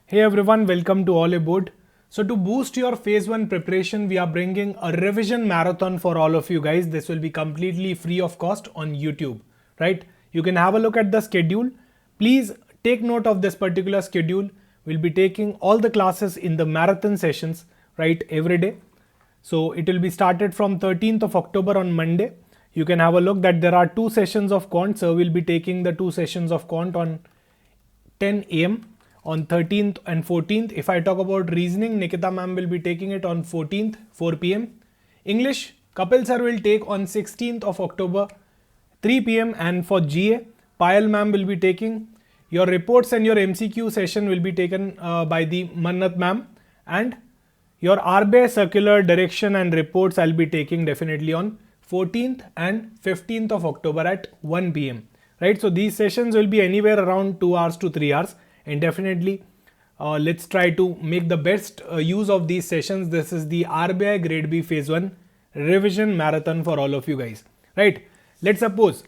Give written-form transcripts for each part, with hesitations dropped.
Hey everyone, welcome to Oliveboard. So to boost your phase 1 preparation, we are bringing a revision marathon for all of you guys. This will be completely free of cost on YouTube, right? You can have a look at the schedule. Please take note of this particular schedule. We'll be taking all the classes in the marathon sessions, right, every day. So it will be started from 13th of October on Monday. You can have a look that there are 2 sessions of Quant. So we'll be taking the 2 sessions of Quant on 10 a.m. on 13th and 14th. If I talk about reasoning, Nikita ma'am will be taking it on 14th, 4 p.m. English, Kapil sir will take on 16th of October, 3 p.m. And for GA, Payal ma'am will be taking. Your reports and your MCQ session will be taken by the Mannat ma'am. And your RBI circular direction and reports I'll be taking definitely on 14th and 15th of October at 1 p.m. Right, so these sessions will be anywhere around 2 hours to 3 hours, and definitely let's try to make the best use of these sessions. This is the RBI Grade B Phase 1 revision marathon for all of you guys. Right, let's suppose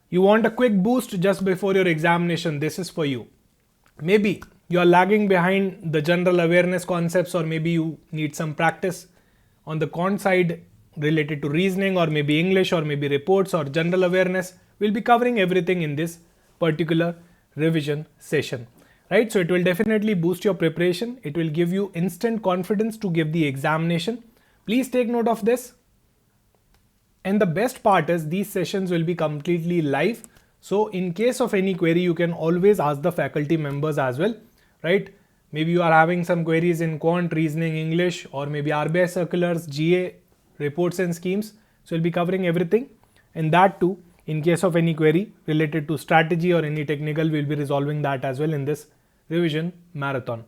you want a quick boost just before your examination. This is for you. Maybe you are lagging behind the general awareness concepts, or maybe you need some practice on the Quant side related to reasoning, or maybe English, or maybe reports or general awareness. We'll be covering everything in this particular revision session, right? So it will definitely boost your preparation. It will give you instant confidence to give the examination. Please take note of this. And the best part is these sessions will be completely live. So in case of any query, you can always ask the faculty members as well, right? Maybe you are having some queries in Quant, reasoning, English, or maybe RBI circulars, GA, reports and schemes. So we'll be covering everything. And that too, in case of any query related to strategy or any technical, we'll be resolving that as well in this revision marathon,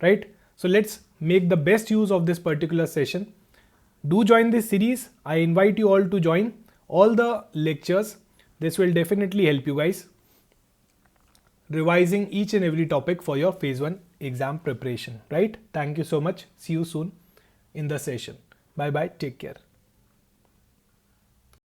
right? So let's make the best use of this particular session. Do join this series. I invite you all to join all the lectures. This will definitely help you guys revising each and every topic for your phase 1 exam preparation, right? Thank you so much. See you soon in the session. Bye bye. Take care.